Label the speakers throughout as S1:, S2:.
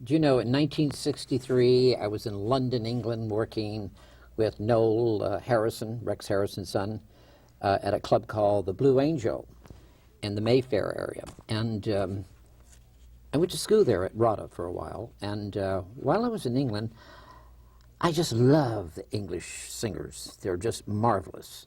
S1: Do you know, in 1963, I was in London, England, working with Noel Harrison, Rex Harrison's son, at a club called the Blue Angel in the Mayfair area. And I went to school there at RADA for a while. And while I was in England, I just love the English singers. They're just marvelous.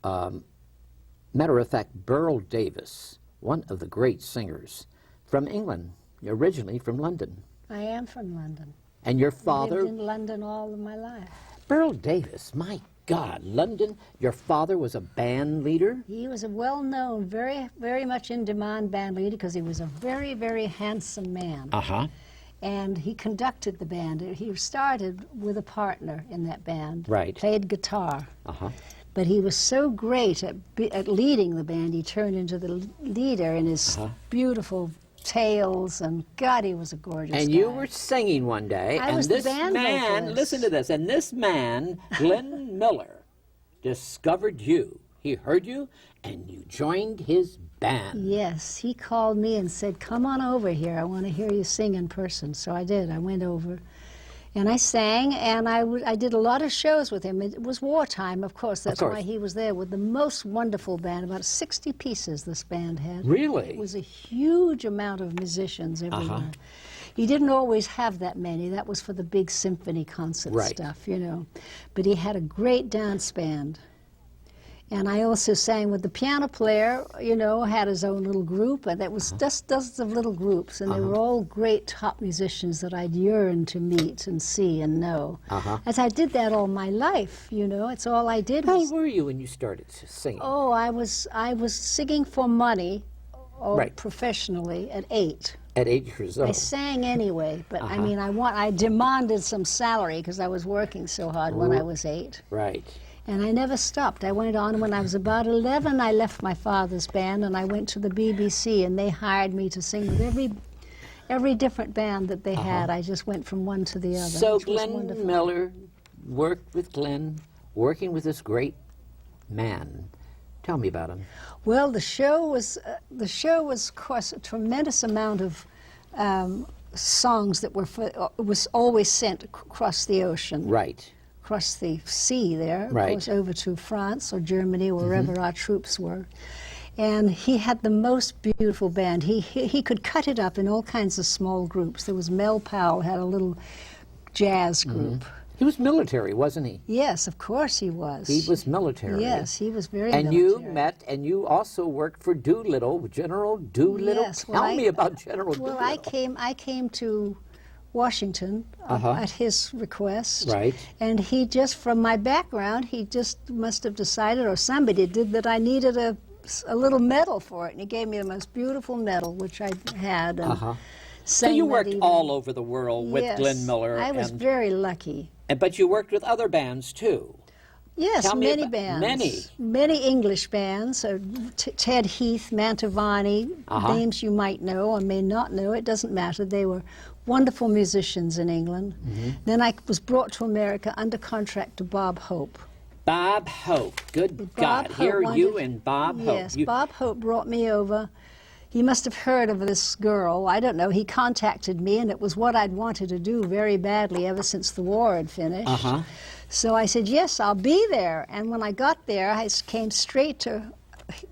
S1: Matter of fact, Beryl Davis, one of the great singers from England, originally from London.
S2: I am from London.
S1: And your father?
S2: Lived in London all of my life.
S1: Beryl Davis, my God, London. Your father was a band leader?
S2: He was a well-known, very much in-demand band leader because he was a very, very handsome man.
S1: Uh-huh.
S2: And he conducted the band. He started with a partner in that band.
S1: Right.
S2: Played guitar.
S1: Uh-huh.
S2: But he was so great at leading the band, he turned into the leader in his beautiful tails, and God, he was a gorgeous guy.
S1: And you were singing one day,
S2: I
S1: and
S2: was
S1: this
S2: the band
S1: man,
S2: vocalist.
S1: listen to this, and this man, Glenn Miller, discovered you. He heard you, and you joined his band.
S2: Yes, he called me and said, come on over here, I want to hear you sing in person. So I did. I went over. And I sang, and I did a lot of shows with him. It was wartime, of course. That's why he was there with the most wonderful band. About 60 pieces this band had.
S1: Really?
S2: It was a huge amount of musicians everywhere. He didn't always have that many. That was for the big symphony concert stuff, you know. But he had a great dance band. And I also sang with the piano player, you know, had his own little group, and that was just dozens of little groups, and they were all great top musicians that I'd yearn to meet and see and know. As I did that all my life, you know, it's all I did.
S1: How old were you when you started singing?
S2: Oh, I was singing for money, professionally, at 8.
S1: At 8 years old.
S2: I sang anyway, but I mean, I demanded some salary because I was working so hard when I was 8.
S1: Right.
S2: And I never stopped. I went on. When I was about 11, I left my father's band, and I went to the BBC, and they hired me to sing with every different band that they had. I just went from one to the other.
S1: So Glenn Miller worked with Glenn, working with this great man. Tell me about him.
S2: Well, the show was, of course, a tremendous amount of songs that was always sent across the ocean.
S1: Right.
S2: Across the sea there, of course, over to France or Germany, or wherever our troops were. And he had the most beautiful band. He could cut it up in all kinds of small groups. There was Mel Powell, had a little jazz group.
S1: He was military, wasn't he?
S2: Yes, of course he was.
S1: He was military.
S2: Yes, he was very military.
S1: And you met, and you also worked for Doolittle, General Doolittle.
S2: Yes,
S1: Tell me about General Doolittle.
S2: Well, I came to Washington at his request.
S1: Right.
S2: And he just, from my background, he just must have decided, or somebody did, that I needed a little medal for it. And he gave me the most beautiful medal, which I had. And
S1: so you worked all over the world with Glenn Miller.
S2: I was very lucky.
S1: But you worked with other bands, too.
S2: Yes, many bands. Many English bands. Ted Heath, Mantovani, names you might know or may not know. It doesn't matter. They were wonderful musicians in England. Then I was brought to America under contract to Bob Hope.
S1: Bob Hope. Good God. Here you and Bob Hope.
S2: Yes, Bob Hope brought me over. He must have heard of this girl. I don't know. He contacted me, and it was what I'd wanted to do very badly ever since the war had finished. So I said, yes, I'll be there. And when I got there, I came straight to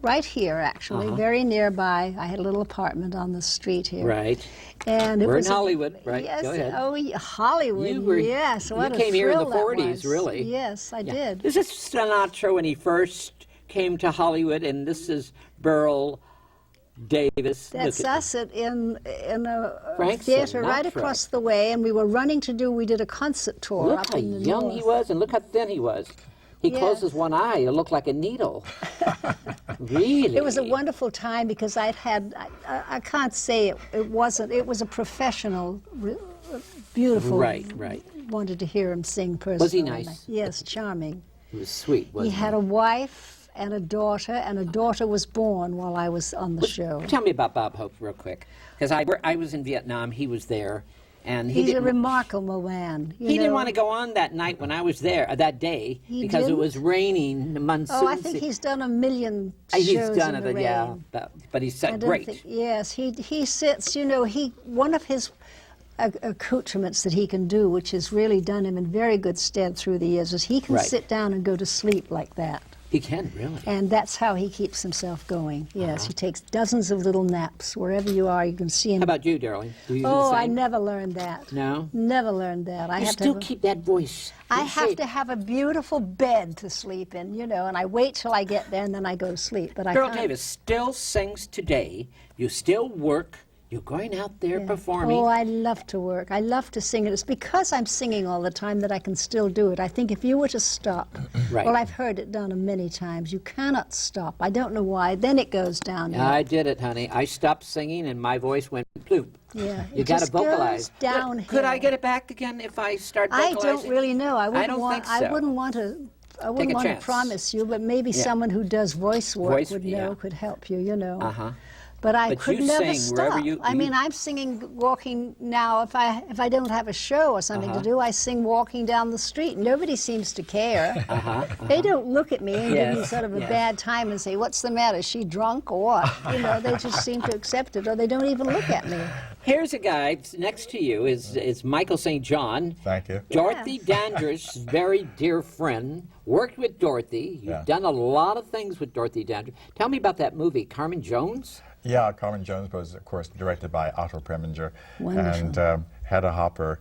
S2: right here, actually, very nearby. I had a little apartment on the street here.
S1: Right.
S2: And it
S1: We're
S2: was
S1: in Hollywood, right?
S2: Yes.
S1: Go ahead.
S2: Oh, Hollywood. Yes. What
S1: you came
S2: a
S1: here in the
S2: thrill
S1: 40s,
S2: that was.
S1: really.
S2: Yes, I did.
S1: This is Sinatra when he first came to Hollywood, and this is Beryl Davis.
S2: That's us in a
S1: Frank
S2: theater
S1: Sinatra.
S2: right across the way, and we were running to do. We did a concert tour.
S1: Look
S2: up
S1: how
S2: in the
S1: young
S2: north.
S1: he was, and look how thin he was. He
S2: Yes.
S1: closes one eye, it looked like a needle. Really?
S2: It was a wonderful time because I can't say it wasn't, it was a professional, beautiful.
S1: Right.
S2: Wanted to hear him sing personally.
S1: Was he nice?
S2: Yes, charming.
S1: He was sweet, wasn't
S2: He had a wife and a daughter was born while I was on the show.
S1: Tell me about Bob Hope real quick, because I was in Vietnam, he was there, and
S2: He's a remarkable man.
S1: He didn't want to go on that night when I was there, that day, because it was raining, the monsoon.
S2: Oh, I think he's done a million shows
S1: He's done
S2: in the
S1: it,
S2: rain.
S1: yeah, but he's great.
S2: Yes, he sits, one of his accoutrements that he can do, which has really done him in very good stead through the years, is he can sit down and go to sleep like that.
S1: He can, really?
S2: And that's how he keeps himself going. Yes, he takes dozens of little naps. Wherever you are, you can see him.
S1: How about you, darling? Do you do the
S2: Oh,
S1: same?
S2: I never learned that.
S1: No?
S2: Never learned that. I
S1: You
S2: have
S1: still
S2: to have
S1: keep that voice.
S2: I
S1: in
S2: have
S1: shape.
S2: to have a beautiful bed to sleep in, you know, and I wait till I get there and then I go to sleep. But I
S1: Beryl
S2: can't.
S1: Davis still sings today. You still work. You're going out there performing.
S2: Oh, I love to work. I love to sing. And it's because I'm singing all the time that I can still do it. I think if you were to stop,
S1: Right.
S2: well, I've heard it done many times. You cannot stop. I don't know why. Then it goes downhill.
S1: I did it, honey. I stopped singing and my voice went bloop.
S2: Yeah,
S1: You
S2: it
S1: got to
S2: just goes
S1: vocalize.
S2: downhill.
S1: Could I get it back again if I start
S2: I
S1: vocalizing?
S2: don't really know. I wouldn't
S1: don't
S2: want.
S1: think so.
S2: I wouldn't want to. I
S1: a
S2: wouldn't want to
S1: chance.
S2: promise you, but maybe
S1: Yeah.
S2: someone who does voice work
S1: Voice,
S2: would
S1: yeah.
S2: know, could help you. You know.
S1: Uh-huh.
S2: But I
S1: But
S2: could
S1: you
S2: never
S1: sing wherever
S2: stop.
S1: you-
S2: I
S1: you-
S2: mean, I'm singing walking now. If I don't have a show or something
S1: Uh-huh.
S2: to do, I sing walking down the street. Nobody seems to care. They don't look at me and give me
S1: Yes,
S2: sort of a
S1: yes.
S2: bad time and say, "What's the matter? Is she drunk or what?" You know, they just seem to accept it, or they don't even look at me.
S1: Here's a guy next to you is Michael St. John.
S3: Thank you.
S1: Dorothy Dandridge's very dear friend. Worked with Dorothy. You've
S3: Yeah.
S1: done a lot of things with Dorothy Dandridge. Tell me about that movie, Carmen Jones.
S3: Yeah, Carmen Jones was, of course, directed by Otto Preminger.
S2: Wonderful.
S3: And Hedda Hopper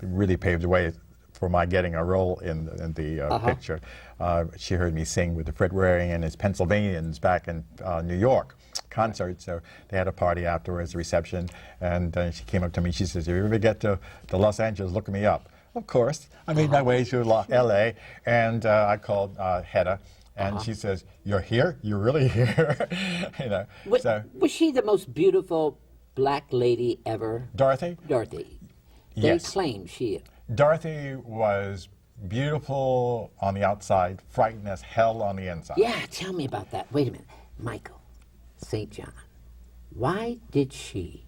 S3: really paved the way for my getting a role in the picture. She heard me sing with the Fred Waring and his Pennsylvanians back in New York concert. So they had a party afterwards, a reception, and she came up to me. She says, "If you ever get to Los Angeles, look me up." Of course, I made my way to L.A. and I called Hedda. And she says, "You're here? You're really here?" You know.
S1: Was she the most beautiful black lady ever?
S3: Dorothy?
S1: Dorothy. They
S3: Yes.
S1: claim she.
S3: Dorothy was beautiful on the outside, frightened as hell on the inside.
S1: Yeah, tell me about that. Wait a minute. Michael St. John. Why did she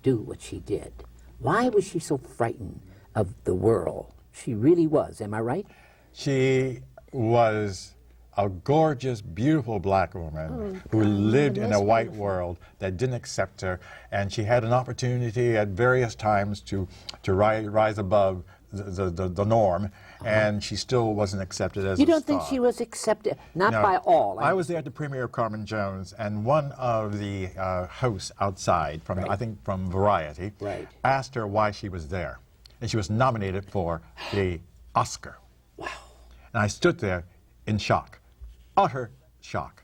S1: do what she did? Why was she so frightened of the world? She really was. Am I right?
S3: She was a gorgeous, beautiful black woman who lived in a white world that didn't accept her, and she had an opportunity at various times to rise above the norm, and she still wasn't accepted as
S1: You
S3: a
S1: don't
S3: star.
S1: think she was accepted? Not
S3: No.
S1: by all.
S3: I was there at the premiere of Carmen Jones, and one of the hosts outside, from I think from Variety,
S1: Right.
S3: asked her why she was there, and she was nominated for the Oscar.
S1: Wow.
S3: And I stood there in shock, utter shock.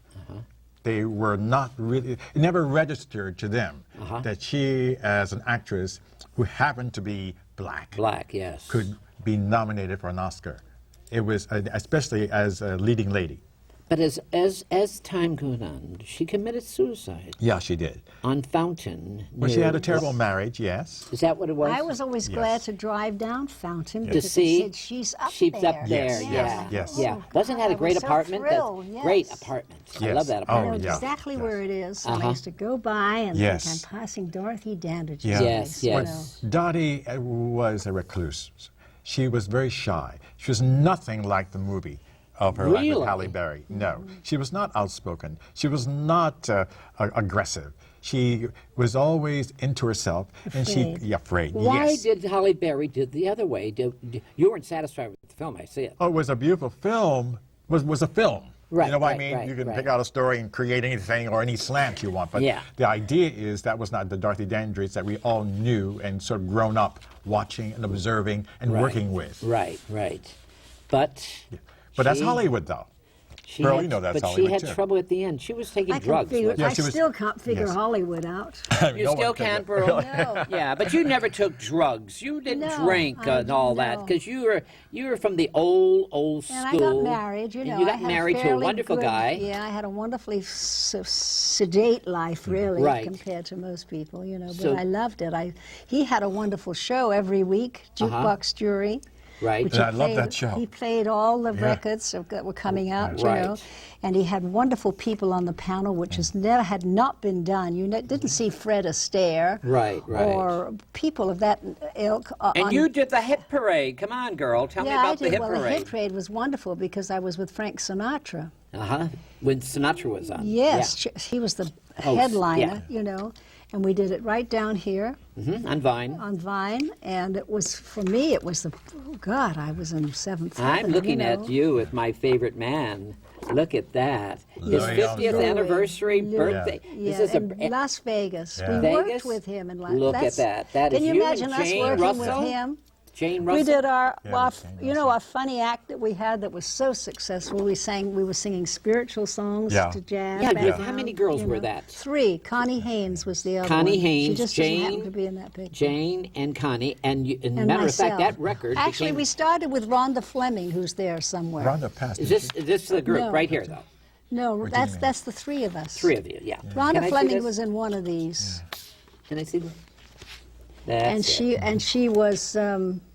S3: They were not really, it never registered to them that she, as an actress who happened to be black,
S1: Yes.
S3: could be nominated for an Oscar. It was, especially as a leading lady.
S1: But as time goes on, she committed suicide
S3: Yeah, she did.
S1: on Fountain.
S3: Well, she had a terrible marriage, yes.
S1: Is that what it was?
S2: I was always glad to drive down Fountain
S1: To
S2: because
S1: see?
S2: they said she's up
S1: She's
S2: there.
S1: up there,
S3: Yes,
S1: yeah.
S3: yes.
S1: Yeah.
S2: Oh,
S1: Wasn't that a
S2: God, I
S1: great
S2: was so
S1: apartment?
S2: thrilled, yes.
S1: Great apartment. I
S3: Yes.
S1: love that
S3: Oh,
S2: I know
S1: apartment.
S3: yeah.
S2: exactly
S3: yes.
S2: where it is. And I used to go by and
S3: Yes.
S2: think I'm passing Dorothy Dandridge's
S3: Yeah.
S1: Yes,
S2: place, you
S1: yes.
S2: know.
S3: Dottie was a recluse. She was very shy. She was nothing like the movie of her life
S1: Really?
S3: with Halle Berry. No, she was not outspoken. She was not aggressive. She was always into herself, and
S2: Afraid.
S3: afraid.
S1: Why
S3: Yes.
S1: did Halle Berry do the other way? You weren't satisfied with the film, I see it.
S3: Oh, it was a beautiful film. Was a film.
S1: Right,
S3: You know what I
S1: right,
S3: mean?
S1: right,
S3: You can
S1: right.
S3: pick out a story and create anything or any slant you want. But
S1: Yeah.
S3: the idea is that was not the Dorothy Dandridge that we all knew and sort of grown up watching and observing and
S1: Right.
S3: working with.
S1: Right, right. But
S3: But that's
S1: she-
S3: Hollywood, though.
S1: She
S3: Pearl,
S1: had,
S3: you know that's
S1: but
S3: Hollywood,
S1: she had
S3: too.
S1: trouble at the end. She was taking
S2: I, can
S1: drugs.
S2: figure,
S1: wasn't
S3: Yeah,
S2: I
S3: she was-
S2: still can't figure
S3: yes.
S2: Hollywood out.
S1: You
S3: No
S1: still
S3: one
S1: can,
S3: can.
S1: Pearl?
S2: No.
S1: Yeah, but you never took drugs. You didn't
S2: No,
S1: drink
S2: I
S1: and all that
S2: no.
S1: because you were from the old school.
S2: And I got married, you know.
S1: And you
S2: I
S1: got
S2: had
S1: married to a
S2: fairly
S1: wonderful
S2: good-
S1: guy.
S2: Yeah, I had a wonderfully sedate life, really,
S1: Right.
S2: compared to most people, you know. But
S1: So-
S2: I loved it. He had a wonderful show every week, Jukebox Jury.
S1: Right.
S2: which
S3: And
S2: he
S3: I love
S2: played-
S3: that show.
S2: He played all the
S3: Yeah.
S2: records that were coming out, you
S1: Right.
S2: know. And he had wonderful people on the panel, which had not been done. You didn't see Fred Astaire.
S1: Right, right.
S2: Or people of that ilk.
S1: And you did the hit parade. Come on, girl. Tell me
S2: Yeah, I
S1: about
S2: did.
S1: the hit
S2: Well, the
S1: parade.
S2: hit parade was wonderful because I was with Frank Sinatra.
S1: When Sinatra was on.
S2: Yes, he was the
S1: Host,
S2: headliner,
S1: yeah.
S2: you know. And we did it right down here
S1: On Vine.
S2: on Vine, and it was, for me, it was the, oh God, I was in 7th
S1: I'm
S2: heaven,
S1: looking
S2: you know.
S1: at you with my favorite man. Look at that. His
S3: Louis
S1: 50th
S3: Armstrong.
S1: anniversary
S2: Louis.
S1: birthday.
S2: Yeah,
S1: Is this
S2: in Las Vegas.
S3: Yeah.
S2: We
S1: Vegas?
S2: worked with him in Las
S1: Look at that. That
S2: Can
S1: is
S2: you
S1: you
S2: imagine
S1: and
S2: us
S1: Jane
S2: working
S1: Russell?
S2: with him?
S1: Jane Russell?
S2: We did our,
S3: Yeah,
S2: our
S3: Jane
S2: you know,
S3: Russell.
S2: our funny act that we had that was so successful. We were singing spiritual songs
S3: Yeah.
S2: to jazz.
S1: Yeah,
S2: background,
S1: how many girls
S2: you
S1: were
S2: know.
S1: that?
S2: 3. Connie Haines was the other
S1: Connie
S2: one. She
S1: Haines,
S2: just doesn't happen
S1: Jane,
S2: to be in that picture.
S1: Jane and Connie, and, and
S2: And
S1: matter of fact,
S2: myself.
S1: that record
S2: Actually,
S1: became.
S2: we started with Rhonda Fleming, who's there somewhere.
S3: Rhonda passed.
S1: Is
S3: didn't
S1: this the group
S2: No.
S1: right here, though?
S2: No, that's the 3 of us.
S1: 3 of you, yeah. Can
S2: Rhonda
S1: I see
S2: Fleming
S1: this?
S2: was in one of these,
S1: Can I see this? That's
S2: and she was.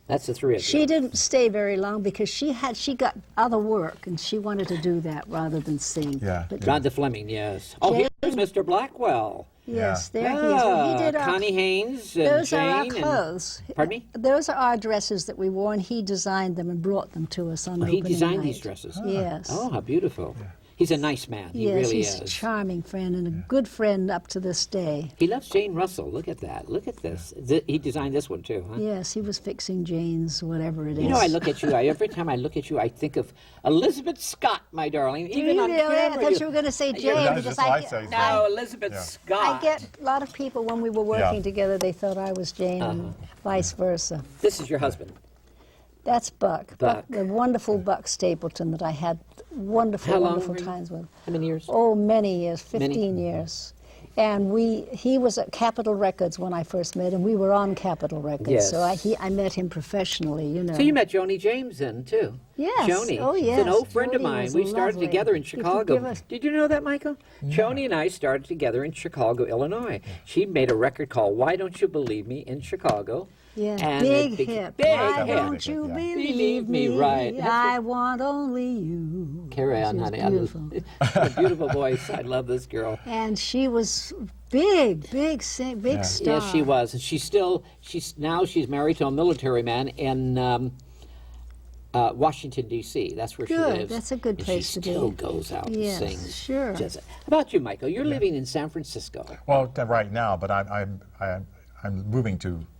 S1: That's the 3 of you.
S2: She didn't stay very long because she got other work and she wanted to do that rather than sing.
S3: Yeah,
S2: But
S3: yeah.
S1: Rhonda Fleming, yes. Oh,
S2: Jane-
S1: here's Mr. Blackwell.
S2: yes,
S3: Yeah.
S2: there he is. Well, he did our.
S1: Connie Haines and
S2: Those
S1: Jane.
S2: are our
S1: and-
S2: clothes.
S1: Pardon me?
S2: Those are our dresses that we wore, and he designed them and brought them to us on
S1: Oh, he
S2: opening
S1: designed
S2: night.
S1: these dresses.
S2: Yes.
S1: Oh, how beautiful. He's a nice man. He
S2: yes,
S1: really
S2: he's
S1: is.
S2: a charming friend and a good friend up to this day.
S1: He loves Jane Russell. Look at that. Look at this. He designed this one too, huh?
S2: Yes, he was fixing Jane's whatever it is.
S1: You know, I look at you. Every time I look at you, I think of Elizabeth Scott, my darling.
S2: Do
S1: Even
S2: you
S1: on
S2: really? I
S1: camera.
S2: thought you were going to say Jane
S3: That's
S2: because
S3: just what I
S2: get-
S3: say.
S1: No, Elizabeth
S3: Yeah.
S1: Scott.
S2: I get a lot of people when we were working
S3: Yeah.
S2: together, they thought I was Jane and vice versa.
S1: This is your husband.
S2: That's Buck.
S1: Buck.
S2: The wonderful Buck Stapleton that I had wonderful,
S1: How long
S2: wonderful
S1: were you-
S2: times with.
S1: How many years?
S2: Oh, many years, 15
S1: Many?
S2: years. And he was at Capitol Records when I first met him. We were on Capitol Records,
S1: Yes.
S2: so I met him professionally, you know.
S1: So you met Joni James then, too?
S2: Yes.
S1: Joni.
S2: Oh,
S1: She's
S2: yes.
S1: an old friend of
S2: Joni
S1: mine.
S2: was
S1: We started
S2: lovely.
S1: together in
S2: If you
S1: Chicago.
S2: give us-
S1: Did you know that, Michael? Joni and I started together in Chicago, Illinois. She made a record called Why Don't You Believe Me in Chicago.
S2: Yeah,
S1: and
S2: big
S1: it beca-
S2: hit.
S1: Big
S2: Why
S1: hit.
S2: don't you
S3: Yeah.
S2: believe me?
S1: Right.
S2: I want only you.
S1: Carry on,
S2: She was
S1: honey.
S2: beautiful.
S1: A beautiful voice. I love this girl.
S2: And she was big star.
S1: Yes, she was. And she's married to a military man in Washington, D.C. That's where she
S2: Good.
S1: lives.
S2: That's a good
S1: And
S2: place
S1: she
S2: to
S1: still
S2: be.
S1: goes out
S2: Yes,
S1: and sings.
S2: sure.
S1: How about you, Michael? You're living in San Francisco.
S3: Well, right now, but I'm moving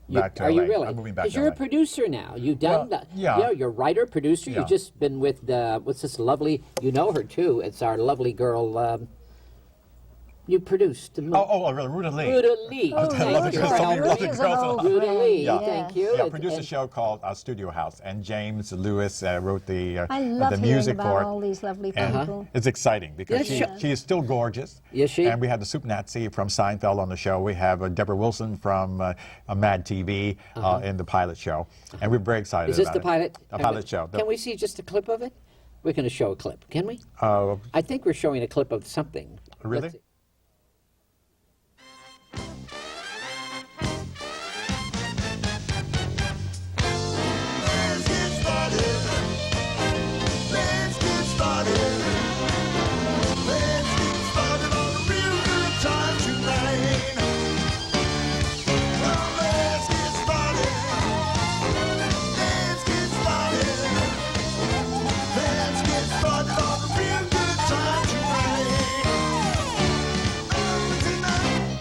S3: back to
S1: Are
S3: LA.
S1: you really?
S3: I'm moving back
S1: Because
S3: to
S1: you're
S3: LA.
S1: a producer now. You've done
S3: Well,
S1: that.
S3: yeah.
S1: You know, you're a writer, producer.
S3: Yeah.
S1: You've just been with what's this lovely? You know her too. It's our lovely girl. You produced the movie.
S3: Ruta Lee.
S1: Ruta Lee.
S2: Oh,
S1: Thank
S3: love the
S1: you.
S3: girls.
S1: Help
S3: Love
S1: me.
S3: the
S2: She's
S3: girls.
S2: an old
S1: Ruta
S2: friend.
S1: Lee.
S2: Yeah.
S1: Thank you.
S3: Yeah,
S1: And-
S3: produced a
S1: and-
S3: show called Studio House, and James Lewis wrote the
S2: I love
S3: the
S2: hearing
S3: music
S2: about
S3: for it.
S2: all these lovely
S3: And
S2: people.
S3: it's exciting because
S1: Yes,
S3: she is still gorgeous.
S1: Yes, she-
S3: And we had the Soup Nazi from Seinfeld on the show. We have Deborah Wilson from Mad TV in the pilot show, and we're very excited.
S1: Is this
S3: about
S1: the
S3: it.
S1: pilot?
S3: A pilot show.
S1: Can we see just a clip of it? We're going to show a clip, can we? I think we're showing a clip of something.
S3: Really?
S1: Let's see.
S4: Let's get started. Let's get started. Let's get started on a real good time tonight. Well, let's get started. Let's get started. Let's get started on a real good time tonight. Tonight.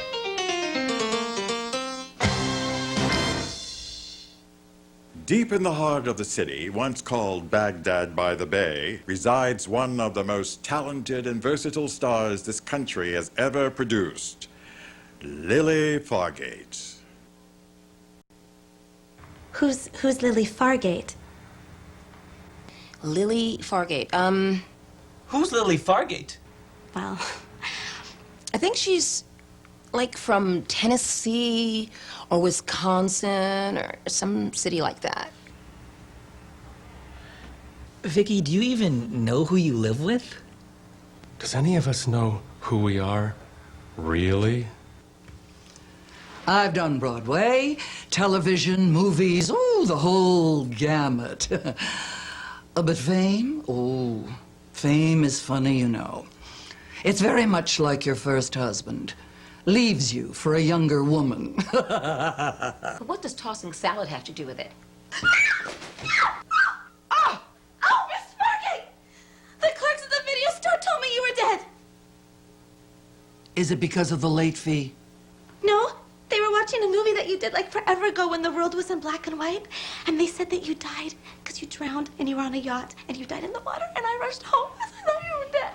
S5: Deep in the heart of the city, once called Baghdad by the Bay, resides one of the most talented and versatile stars this country has ever produced, Lily Fargate.
S6: Who's Lily Fargate?
S7: Lily Fargate.
S8: Who's Lily Fargate?
S6: Well,
S7: I think she's like from Tennessee or Wisconsin or some city like that.
S8: Vicky, do you even know who you live with?
S9: Does any of us know who we are, really?
S10: I've done Broadway, television, movies, oh, the whole gamut. But fame? Oh, fame is funny, you know. It's very much like your first husband. Leaves you for a younger woman.
S7: But what does tossing salad have to do with it?
S6: oh, Miss Fargate! The clerks at the video store told me you were dead.
S10: Is it because of the late fee?
S6: No, in a movie that you did like forever ago when the world was in black and white, and they said that you died because you drowned and you were on a yacht and you died in the water, and I rushed home because I thought you were dead.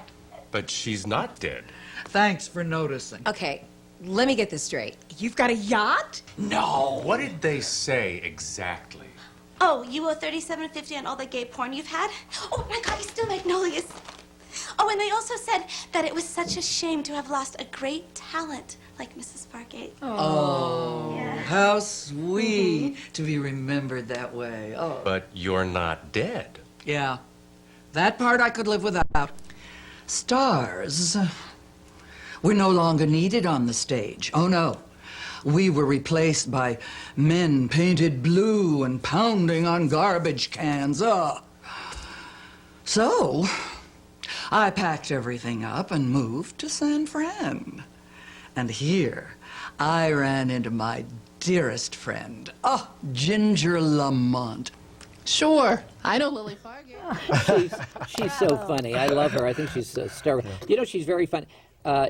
S9: But she's not dead.
S10: Thanks for noticing.
S7: Okay, let me get this straight.
S6: You've got a yacht?
S10: No.
S9: What did they say exactly?
S6: Oh, you owe $37.50 on all the gay porn you've had? Oh my God, you still magnolias. Oh, and they also said that it was such a shame to have lost a great talent like Mrs. Fargate.
S10: Oh,
S6: Yeah.
S10: how sweet to be remembered that way. Oh.
S9: But you're not dead.
S10: Yeah, that part I could live without. Stars were no longer needed on the stage. Oh, no. We were replaced by men painted blue and pounding on garbage cans. So, I packed everything up and moved to San Fran. And here, I ran into my dearest friend, Ginger Lamont.
S11: Sure, I know Lily Fargate.
S1: She's so funny. I love her. I think she's hysterical. You know, she's very funny.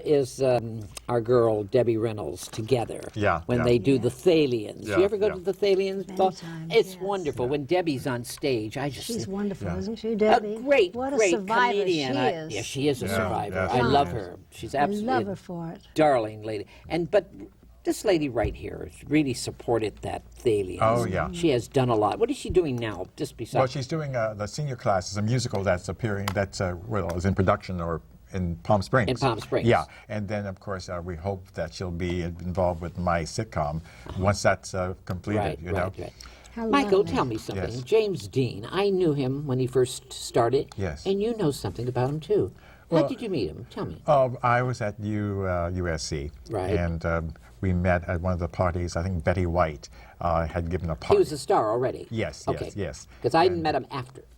S1: Is our girl Debbie Reynolds together?
S3: Yeah,
S1: When
S3: yeah.
S1: they do the Thalians.
S3: Yeah,
S1: You ever go
S3: yeah.
S1: to the Thalians?
S2: Many
S1: ball?
S2: times,
S1: It's
S2: yes.
S1: wonderful. When Debbie's on stage, I just
S2: She's
S1: think,
S2: wonderful,
S3: Yeah.
S2: isn't she,
S1: a
S2: Debbie?
S1: great,
S2: What a
S1: great
S2: survivor
S1: comedian.
S2: she
S1: I-
S2: is.
S1: yeah, she is a
S3: Yeah,
S1: survivor.
S3: yes,
S1: I
S3: she
S1: love
S3: is.
S1: her. She's
S2: I
S1: absolutely
S2: love
S1: a
S2: her for it.
S1: darling lady. But this lady right here has really supported that Thalians.
S3: Oh, yeah.
S1: She has done a lot. What is she doing now? Just besides.
S3: Well, she's doing the senior class. It's a musical that's appearing, that's is in production or in Palm Springs.
S1: In Palm Springs.
S3: Yeah, and then of course we hope that she'll be involved with my sitcom once that's completed.
S1: Right,
S3: you know.
S1: right.
S2: How
S1: Michael,
S2: lovely.
S1: tell me something.
S3: Yes.
S1: James Dean, I knew him when he first started.
S3: Yes.
S1: And you know something about him too. How
S3: Well,
S1: did you meet him? Tell me.
S3: I was at USC,
S1: Right.
S3: and we met at one of the parties. I think Betty White had given a party.
S1: He was a star already.
S3: Yes,
S1: Okay.
S3: yes.
S1: Because I
S3: And-
S1: met him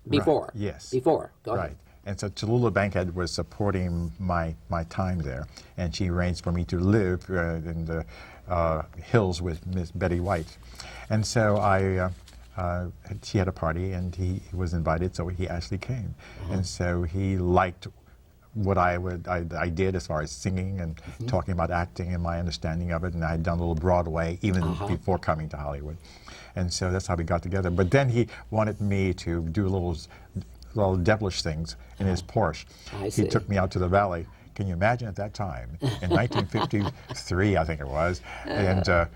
S1: before.
S3: yes.
S1: Before. Go
S3: Right.
S1: ahead.
S3: And so Tallulah Bankhead was supporting my time there, and she arranged for me to live in the hills with Miss Betty White. And so she had a party, and he was invited, so he actually came. And so he liked what I did as far as singing and talking about acting and my understanding of it, and I had done a little Broadway even before coming to Hollywood. And so that's how we got together. But then he wanted me to do little devilish things in his Porsche.
S1: I see.
S3: He took me out to the valley. Can you imagine at that time, in 1953, I think it was, and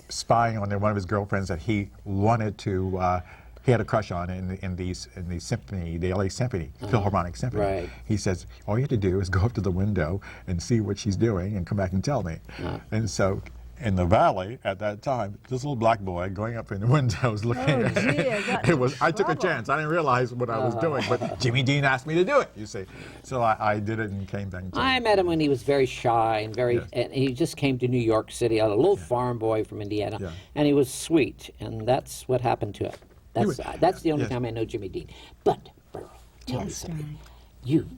S3: spying on one of his girlfriends that he wanted to, he had a crush on in the symphony, the LA Symphony, Philharmonic Symphony.
S1: Right.
S3: He says, all you have to do is go up to the window and see what she's doing and come back and tell me. And so in the valley at that time, this little black boy going up in the windows looking
S2: Oh,
S3: at
S2: gee, I got
S3: it was. I took a
S2: trouble.
S3: chance. I didn't realize what I was doing, but Jimmy Dean asked me to do it. You see, so I did it and came back. And told
S1: I
S3: him.
S1: met him when he was very shy and very,
S3: Yes.
S1: and he just came to New York City, a little farm boy from Indiana,
S3: Yeah.
S1: and he was sweet, and that's what happened to him. That's the only
S3: yes.
S1: time I know Jimmy Dean. But, Beryl, tell me
S2: Yes,
S1: something.
S2: darling.
S1: You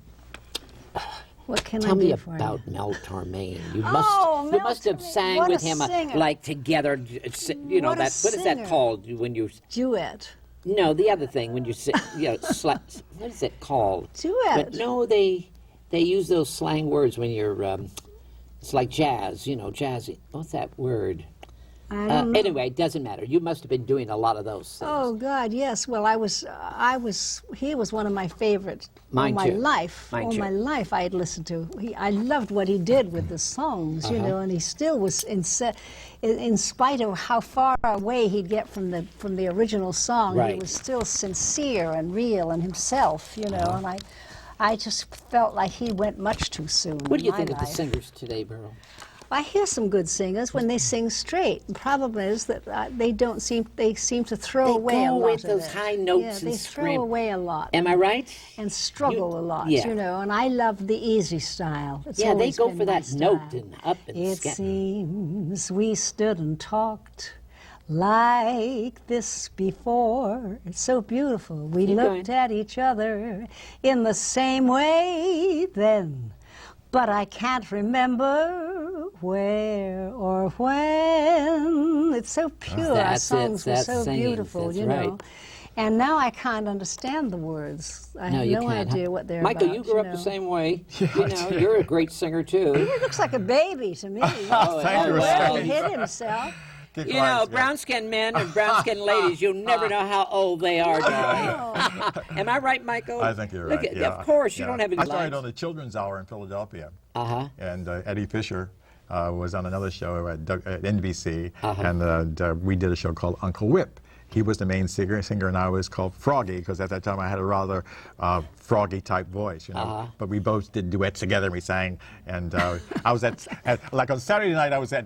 S2: What can
S1: tell
S2: I
S1: me
S2: do for
S1: about
S2: you?
S1: Mel Tormain. You
S2: Oh,
S1: you
S2: Mel
S1: must have
S2: Tormain.
S1: sang
S2: What
S1: with
S2: a
S1: him
S2: singer.
S1: like together. You know
S2: What a
S1: that. What is that
S2: singer.
S1: called when you?
S2: Duet.
S1: No, the other thing when you sit. You know, what is it called?
S2: Duet.
S1: But no, they use those slang words when you're. It's like jazz. You know, jazzy. What's that word?
S2: I don't know.
S1: Anyway, it doesn't matter. You must have been doing a lot of those things.
S2: Oh God, yes. Well, he was one of my favorites.
S1: Mine
S2: all my
S1: too.
S2: life,
S1: Mine
S2: all
S1: too.
S2: my life, I had listened to. I loved what he did with the songs, you know, and he still was in spite of how far away he'd get from the original song.
S1: Right.
S2: He was still sincere and real and himself, you know. And I just felt like he went much too soon.
S1: What do you
S2: in
S1: think
S2: my
S1: of the
S2: life.
S1: singers today, Beryl?
S2: I hear some good singers when they sing straight. The problem is that they seem to throw
S1: They
S2: away
S1: go
S2: a lot
S1: with
S2: of
S1: those
S2: it.
S1: high notes
S2: yeah,
S1: and
S2: they
S1: scream.
S2: throw away a lot.
S1: Am I right?
S2: And struggle a lot,
S1: yeah.
S2: you know. And I love the easy style. It's
S1: Yeah, they
S2: always
S1: go
S2: been
S1: for
S2: my
S1: that note
S2: style.
S1: and up and
S2: It
S1: scat.
S2: seems we stood and talked like this before. It's so beautiful. We
S1: Keep
S2: looked
S1: going.
S2: at each other in the same way then. But I can't remember where or when. It's so pure. Our
S1: That's it,
S2: songs were
S1: that's
S2: so
S1: singing,
S2: beautiful,
S1: that's
S2: you
S1: right.
S2: know. And now I can't understand the words. I
S1: No,
S2: have
S1: you
S2: no
S1: can't,
S2: idea
S1: huh?
S2: what they're
S1: Michael,
S2: about.
S1: you grew up the same way. You know, you're a great singer too.
S2: He looks like a baby to me.
S1: Oh,
S3: Thank you,
S2: Well,
S3: Miss
S2: he hit himself.
S3: Keep
S1: You
S3: quiet,
S1: know,
S3: yeah.
S1: brown-skinned men and brown-skinned ladies, you'll never know how old they are, darling. Am I right, Michael?
S3: I think you're
S1: Look
S3: right.
S1: at-
S3: yeah.
S1: Of course, you
S3: Yeah.
S1: don't have any
S3: I started
S1: lines.
S3: on the Children's Hour in Philadelphia.
S1: Uh-huh.
S3: And Eddie Fisher was on another show at NBC,
S1: Uh-huh.
S3: and we did a show called Uncle Whip. He was the main singer, and I was called Froggy, because at that time I had a rather froggy-type voice, you know.
S1: Uh-huh.
S3: But we both did duets together, and we sang. And I was like on Saturday night, I was at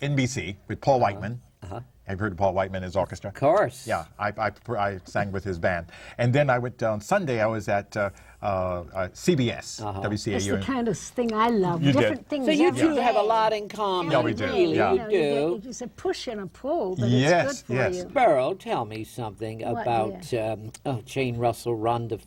S3: NBC with Paul Whiteman.
S1: Uh-huh.
S3: Have you heard of Paul Whiteman, his orchestra?
S1: Of course.
S3: Yeah, I sang with his band. And then I went on Sunday, I was at CBS, WCAU.
S2: That's the kind of thing I love.
S3: You did.
S2: Different things
S1: So you
S2: every
S1: two have a
S2: day.
S1: lot in common.
S3: Yeah, we do.
S1: Really,
S3: Yeah.
S1: you do.
S2: It's a push and a pull, but
S3: Yes,
S2: it's good for
S3: yes.
S2: you.
S1: Beryl, tell me something
S2: What,
S1: about Jane Russell, Rhonda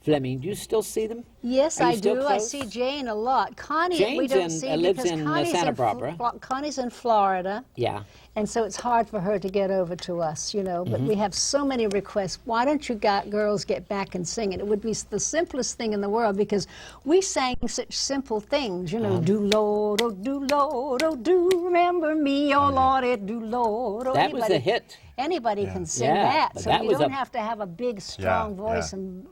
S1: Fleming. Do you still see them?
S2: Yes,
S1: Are you
S2: I
S1: still
S2: do. I
S1: close?
S2: see Jane a lot. Connie, we
S1: Jane's
S2: don't
S1: in-
S2: see
S1: lives
S2: because
S1: in,
S2: Connie's
S1: Santa
S2: in
S1: Barbara.
S2: Connie's in Florida.
S1: Yeah.
S2: And so it's hard for her to get over to us, you know. But we have so many requests. Why don't you girls get back and sing it? It would be the simplest thing in the world because we sang such simple things, you know. Do Lord, oh do remember me, oh Lord, it do Lord. Oh,
S1: That was a hit.
S2: Anybody can sing
S1: Yeah,
S2: that,
S1: but
S2: so
S1: that
S2: you
S1: was
S2: don't
S1: a-
S2: have to have a big, strong voice
S3: yeah.
S2: and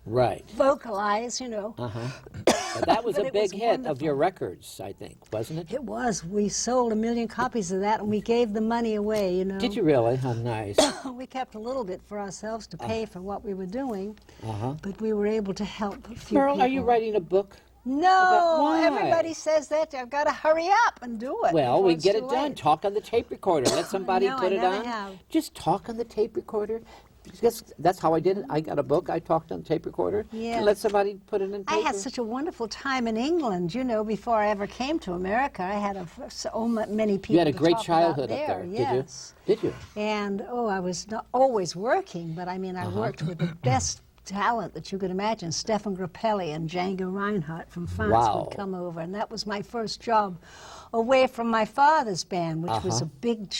S1: Right.
S2: vocalize, you know.
S1: But that was
S2: But
S1: a
S2: it
S1: big
S2: was
S1: hit of
S2: wonderful.
S1: your records, I think, wasn't it?
S2: It was. We sold 1 million copies of that, and we gave the money away, you know.
S1: Did you really? How nice.
S2: We kept a little bit for ourselves to pay for what we were doing,
S1: Uh-huh.
S2: but we were able to help a few
S1: Beryl,
S2: people.
S1: are you writing a book?
S2: No,
S1: why?
S2: everybody says that. I've got to hurry up and do it.
S1: Well,
S2: before
S1: we
S2: it's
S1: get
S2: too
S1: it done.
S2: late.
S1: Talk on the tape recorder. Let somebody
S2: No,
S1: put
S2: I
S1: it
S2: never
S1: on.
S2: have.
S1: Just talk on the tape recorder. Because that's how I did it. I got a book. I talked on the tape recorder.
S2: Yeah.
S1: And let somebody put it in paper.
S2: I had such a wonderful time in England, you know, before I ever came to America. I had so many people
S1: You had a
S2: to
S1: great
S2: talk
S1: childhood
S2: about
S1: up there,
S2: yes.
S1: did you?
S2: And, I was not always working, but I mean, I worked with the best talent that you could imagine. Stefan Grappelli and Django Reinhardt from France
S1: Wow.
S2: would come over, and that was my first job away from my father's band, which was a big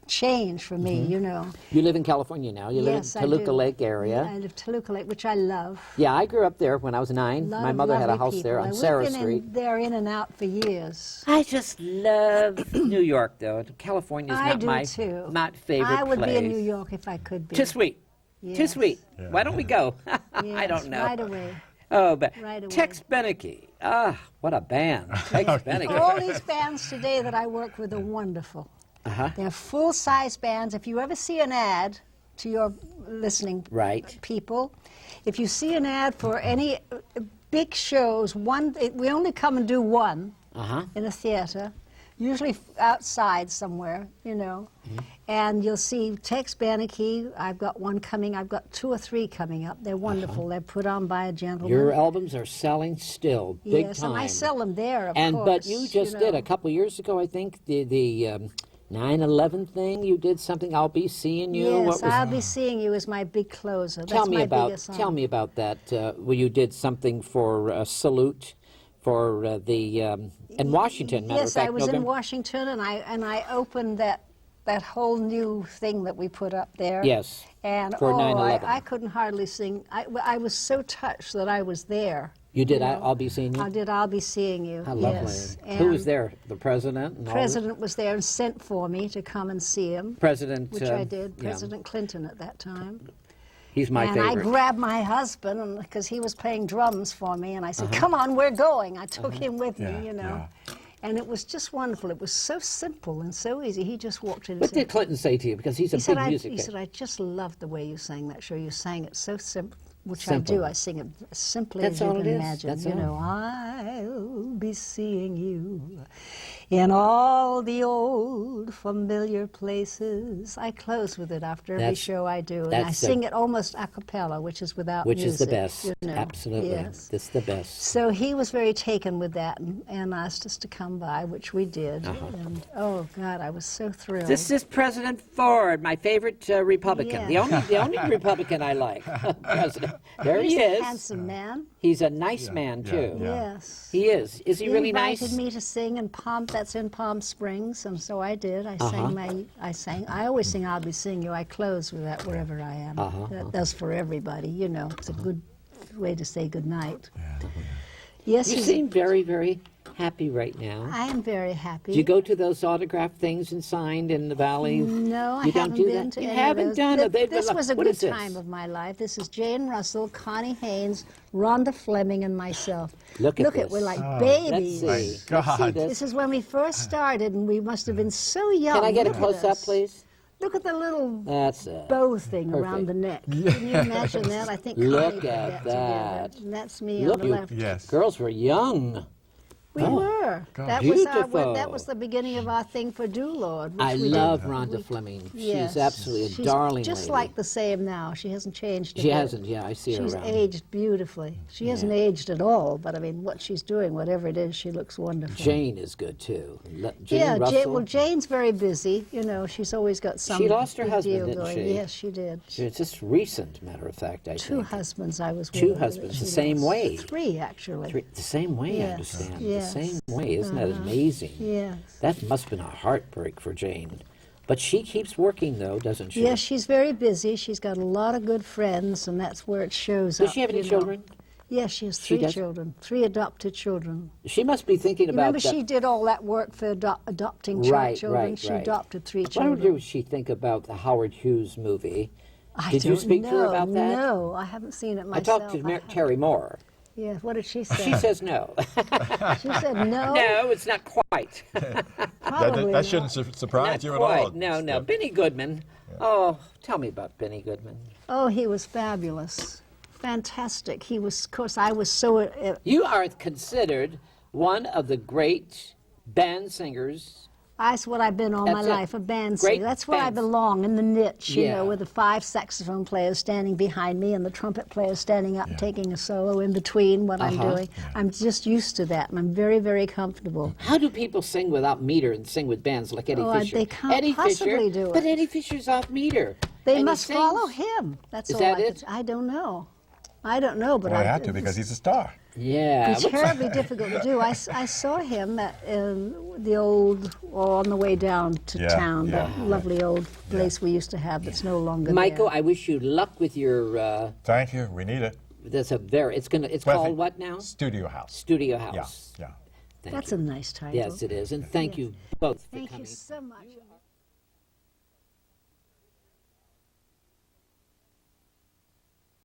S2: change for me, you know.
S1: You live in California now. You
S2: Yes,
S1: live
S2: I
S1: in Toluca
S2: do.
S1: Lake area.
S2: Yeah, I live Toluca Lake, which I love.
S1: Yeah, I grew up there when I was 9.
S2: Lot
S1: My
S2: of
S1: mother had a
S2: lovely
S1: house there
S2: people.
S1: on
S2: And
S1: Sarah
S2: we've been
S1: Street.
S2: there in and out for years.
S1: I just love New York, though. California is
S2: I
S1: not
S2: do
S1: my
S2: too.
S1: my favorite
S2: I would
S1: place.
S2: be in New York if I could be.
S1: Too sweet. Too
S2: Yes.
S1: sweet. Why don't we go? I
S2: Yes,
S1: don't know.
S2: right away.
S1: Oh, but
S2: Right away.
S1: Tex Beneke. Ah, what a band. Tex Beneke.
S2: All these bands today that I work with are wonderful. They're full-size bands. If you ever see an ad to your listening people, if you see an ad for any big shows, we only come and do one in a theater, usually outside somewhere, you know. And you'll see Tex Beneke. I've got one coming. I've got 2 or 3 coming up. They're wonderful. They're put on by a gentleman.
S1: Your albums are selling still, big
S2: yes,
S1: time.
S2: and I sell them there, of
S1: and
S2: course.
S1: but you just did
S2: know.
S1: a couple years ago, I think, the 9/11 thing. You did something. I'll be seeing you.
S2: Yes,
S1: What was-
S2: I'll be seeing you is my big closer.
S1: Tell
S2: That's
S1: me
S2: my
S1: about
S2: biggest song.
S1: that. Where you did something for Salute for in Washington. Matter
S2: Yes,
S1: of fact,
S2: I was in
S1: November.
S2: Washington, and I opened that whole new thing that we put up there.
S1: Yes,
S2: And
S1: for 9/11.
S2: I couldn't hardly sing. I was so touched that I was there.
S1: You did.
S2: you know.
S1: I'll be seeing you.
S2: I did. I'll be seeing you.
S1: How lovely.
S2: Yes.
S1: Who was
S2: And
S1: there? The president. And
S2: the
S1: all this?
S2: president was there and sent for me to come and see him.
S1: President.
S2: Which I did.
S1: yeah.
S2: President Clinton at that time.
S1: He's my
S2: and
S1: favorite.
S2: I grabbed my husband because he was playing drums for me, and I said,
S1: Uh-huh.
S2: "Come on, we're going." I took him with
S3: Yeah,
S2: me, you know. And it was just wonderful. It was so simple and so easy. He just walked in and
S1: What
S2: said,
S1: did Clinton say to you? Because he's a
S2: he said,
S1: big music
S2: he
S1: guy.
S2: said, I just loved the way you sang that show. You sang it so simple, which
S1: Simple.
S2: I do. I sing it as simply
S1: That's
S2: as you
S1: all
S2: can
S1: it is.
S2: imagine.
S1: That's
S2: you
S1: all.
S2: know, I'll be seeing you in all the old familiar places. I close with it after every
S1: That's-
S2: show I do. And I
S1: that's the-
S2: sing it almost a cappella, which is without
S1: Which
S2: music.
S1: is the best.
S2: you know.
S1: Absolutely.
S2: Yes.
S1: This is the best.
S2: So he was very taken with that and asked us to come by, which we did. And oh God, I was so thrilled.
S1: This is President Ford, my favorite Republican.
S2: Yeah.
S1: The only Republican I like. President. There
S2: He's
S1: he
S2: a
S1: is.
S2: handsome man.
S1: He's a nice man too.
S2: Yes.
S1: He is. Is he really nice?
S2: He invited me to sing and Palm. that's in Palm Springs, and so I did. I sang. I always sing "I'll Be Seeing You." I close with that wherever I am. That's for everybody, you know. It's a good way to say good night. Yes,
S1: You seem very, very happy right now.
S2: I am very happy.
S1: Do you go to those autograph things and signed in the valley?
S2: No, I
S1: You don't
S2: haven't
S1: do
S2: been
S1: that?
S2: to
S1: You
S2: any
S1: haven't
S2: of those.
S1: done it. They've been
S2: This
S1: like-
S2: was a
S1: what
S2: good
S1: is this?
S2: time of my life. This is Jane Russell, Connie Haines, Rhonda Fleming, and myself.
S1: Look at this.
S2: We're like
S1: Let's
S2: babies.
S1: see.
S3: My
S1: Let's see
S3: God.
S1: this.
S2: This is when we first started, and we must have been so young.
S1: Can I get a
S2: Look at
S1: close-up,
S2: us.
S1: please?
S2: Look at the little
S1: That's it.
S2: bow thing around the neck. Can you imagine that? I think Connie
S1: Look
S2: put
S1: at
S2: that
S1: that.
S2: together. And that's me
S1: Look,
S2: on the
S1: you
S2: left.
S3: Yes.
S1: girls were young.
S2: We were.
S3: God.
S2: That was the beginning of our thing for Do Lord. which
S1: I
S2: we did.
S1: love Rhonda Fleming.
S2: Yes.
S1: She's absolutely a
S2: She's
S1: darling
S2: just
S1: lady.
S2: like the same now. She hasn't changed a
S1: She
S2: bit.
S1: hasn't, yeah, I see her
S2: She's
S1: around.
S2: aged beautifully. She hasn't aged at all, but I mean, what she's doing, whatever it is, she looks wonderful.
S1: Jane is good too. Jane
S2: Yeah,
S1: Russell.
S2: well, Jane's very busy. You know, she's always got some.
S1: She lost her
S2: big
S1: husband,
S2: deal
S1: didn't
S2: going.
S1: she?
S2: Yes, she did.
S1: It's just recent, matter of fact, I
S2: Two
S1: think.
S2: husbands I was with.
S1: Two
S2: that
S1: husbands,
S2: she
S1: the same
S2: lost.
S1: way.
S2: Three, actually.
S1: The same way, I
S2: Yes,
S1: understand.
S2: yes.
S1: The same way. Isn't that amazing?
S2: Yes.
S1: That must have been a heartbreak for Jane. But she keeps working, though, doesn't she?
S2: Yes, she's very busy. She's got a lot of good friends, and that's where it shows up.
S1: Does she have any
S2: you know.
S1: children?
S2: Yes, she has
S1: She
S2: three
S1: does?
S2: children, 3 adopted children.
S1: She must be thinking
S2: You
S1: about
S2: remember
S1: that.
S2: she did all that work for adopting
S1: Right,
S2: children?
S1: right,
S2: She
S1: right.
S2: adopted 3
S1: What
S2: children.
S1: did she think about the Howard Hughes movie?
S2: I
S1: Did you
S2: don't
S1: speak to her
S2: know.
S1: about that?
S2: No, I haven't seen it
S1: I
S2: myself.
S1: talked to
S2: haven't.
S1: Terry Moore.
S2: Yeah, what did she say?
S1: She says no.
S2: She said no.
S1: No, it's not quite.
S2: Probably
S3: That shouldn't
S2: not.
S3: surprise
S1: Not
S3: you
S1: quite.
S3: at all.
S1: No, no.
S3: Skip.
S1: Benny Goodman. Oh, tell me about Benny Goodman.
S2: Oh, he was fabulous. Fantastic. He was, of course, I was so...
S1: You are considered one of the great band singers.
S2: That's what I've been all my
S1: That's it.
S2: life, a band
S1: Great
S2: singer. That's where I
S1: band-
S2: belong, in the niche, you
S1: Yeah.
S2: know, with the 5 saxophone players standing behind me and the trumpet player standing up taking a solo in between what I'm doing. I'm just used to that, and I'm very, very comfortable.
S1: How do people sing without meter and sing with bands like Eddie
S2: Oh,
S1: Fisher?
S2: they can't
S1: Eddie
S2: possibly
S1: Fisher,
S2: do it.
S1: But Eddie Fisher's off meter.
S2: They
S1: and he
S2: must follow
S1: sings-
S2: him. That's
S1: Is
S2: all
S1: that
S2: I
S1: it?
S2: could, I don't know. I don't know, but
S3: Well, I
S2: I
S3: have to because he's a star.
S1: Yeah.
S2: It's terribly difficult to do. I saw him at the old, or on the way down to town, that lovely old place we used to have that's no longer
S1: Michael,
S2: there.
S1: I wish you luck with your.
S3: Thank you. We need it.
S1: That's a very. It's
S3: Well,
S1: called what now?
S3: Studio House.
S1: Studio
S3: Yeah,
S1: House.
S3: yeah.
S1: Thank
S2: That's
S1: you.
S2: a nice title.
S1: Yes, it is, and thank you both for
S2: Thank
S1: coming.
S2: you so much.